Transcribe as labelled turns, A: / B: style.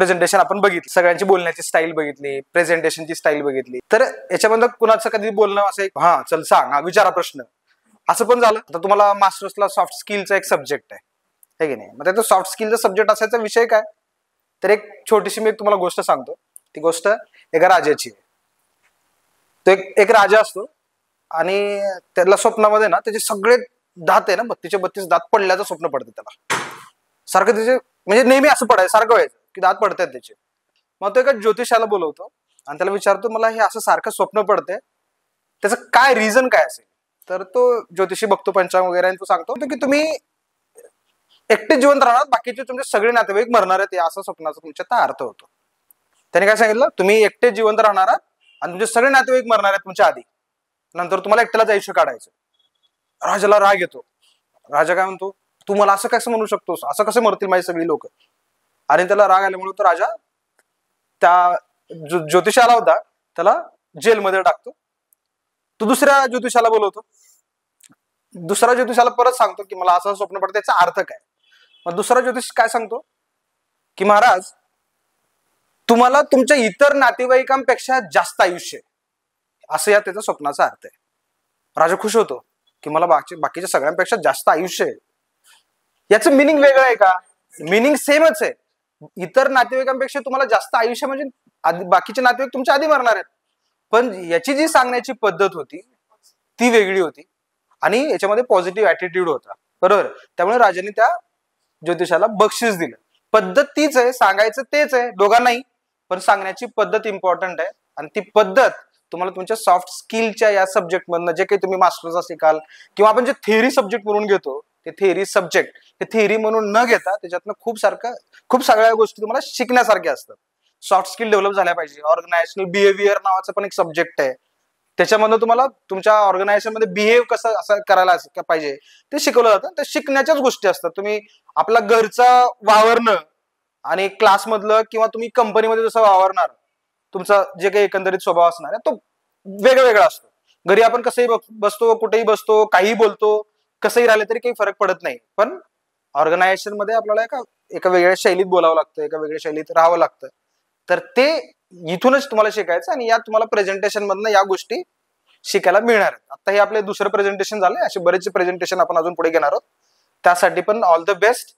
A: Presentation आपण बघितली, सगळ्यांची बोलण्याची स्टाईल बघितली, प्रेझेंटेशनची स्टाईल बघितली. तर याच्यामध्ये कुणाचं कधी बोलणं असं एक हा चल सांग, हा विचारा प्रश्न, असं पण झालं. तर तुम्हाला मास्टर्सला सॉफ्ट स्किलचा एक सब्जेक्ट आहे की नाही. मग त्याचा सॉफ्ट स्किलचा सब्जेक्ट असायचा विषय काय, तर एक छोटीशी मी तुम्हाला गोष्ट सांगतो. ती गोष्ट एका राजाची आहे. तो एक राजा असतो आणि त्याला स्वप्नामध्ये ना त्याचे सगळे दात आहे ना 32 दात पडल्याचं स्वप्न पडतं त्याला. सारखं त्याचे म्हणजे नेहमी असं पडायचं, सारखं व्हायचं की दात पडतात त्याचे. मग तो एका ज्योतिषाला बोलवतो आणि त्याला विचारतो मला हे असं सारखं स्वप्न पडतंय, त्याचं काय रिझन काय असेल. तर तो ज्योतिषी बघतो पंचांग वगैरे आणि तो सांगतो की तुम्ही एकटे जिवंत राहणार, बाकीचे तुमचे सगळे नातेवाईक मरणार आहेत, असा स्वप्नाचा तुमच्या अर्थ होतो. त्याने काय सांगितलं, तुम्ही एकटे जिवंत राहणार आहात आणि तुमचे सगळे नातेवाईक मरणार आहेत तुमच्या आधी, नंतर तुम्हाला एकट्यालाच आयुष्य काढायचं. राजाला राग येतो. राजा काय म्हणतो, तू मला असं कसं म्हणू शकतोस, असं कसं मरतील माझी सगळी लोक. आणि त्याला राग आल्यामुळे तो राजा त्या ज्योतिषाला होता त्याला जेलमध्ये टाकतो. तो दुसऱ्या ज्योतिषाला बोलवतो. दुसरा ज्योतिषाला परत सांगतो की मला असं स्वप्न पडतं, त्याचा अर्थ काय. मग दुसरा ज्योतिष काय सांगतो की महाराज तुम्हाला तुमच्या इतर नातेवाईकांपेक्षा जास्त आयुष्य आहे, असं या त्याच्या स्वप्नाचा अर्थ आहे. राजा खुश होतो की मला बाकीच्या सगळ्यांपेक्षा जास्त आयुष्य आहे. याचं मिनिंग वेगळं आहे का, मिनिंग सेमच आहे. इतर नातेवाईकांपेक्षा तुम्हाला जास्त आयुष्य म्हणजे बाकीचे नातेवाईक तुमच्या आधी मरणार आहेत, पण याची जी सांगण्याची पद्धत होती ती वेगळी होती आणि याच्यामध्ये पॉझिटिव्ह ऍटिट्यूड होता, बरोबर. त्यामुळे राजाने त्या ज्योतिषाला बक्षीस दिलं. पद्धत तीच आहे, सांगायचं तेच आहे दोघांनाही, पण सांगण्याची पद्धत इम्पॉर्टंट आहे. आणि ती पद्धत तुम्हाला तुमच्या सॉफ्ट स्किलच्या या सब्जेक्ट मधनं जे काही तुम्ही मास्टर्सचा शिकाल किंवा आपण जे थिअरी सब्जेक्ट म्हणून घेतो ते थिअरी सब्जेक्ट हे थिअरी म्हणून न घेता त्याच्यातनं खूप सगळ्या गोष्टी तुम्हाला शिकण्यासारख्या असतात. सॉफ्ट स्किल डेव्हलप झाल्या पाहिजे. ऑर्गनायझेशनल बिहेवियर नावाचं पण एक सब्जेक्ट आहे, त्याच्यामधनं तुम्हाला तुमच्या ऑर्गनायझेशनमध्ये बिहेव कसं असं करायला पाहिजे ते शिकवलं जातं. त्या शिकण्याच्याच गोष्टी असतात. तुम्ही आपला घरचा वावरणं आणि क्लासमधलं किंवा तुम्ही कंपनीमध्ये जसं वावरणार तुमचा जे काही एकंदरीत स्वभाव असणार आहे तो वेगळा असतो. घरी आपण कसंही बसतो, कुठेही बसतो, काही बोलतो, कसंही राहिले तरी काही फरक पडत नाही. पण ऑर्गनायझेशन मध्ये आपल्याला एका वेगळ्या शैलीत बोलावं लागतं, एका वेगळ्या शैलीत राहावं लागतं. तर ते इथूनच तुम्हाला शिकायचं आणि यात तुम्हाला प्रेझेंटेशन मधनं या गोष्टी शिकायला मिळणार आहेत. आता हे आपले दुसरं प्रेझेंटेशन झालंय, असे बरेचसे प्रेझेंटेशन आपण अजून पुढे घेणार आहोत. त्यासाठी पण ऑल द बेस्ट.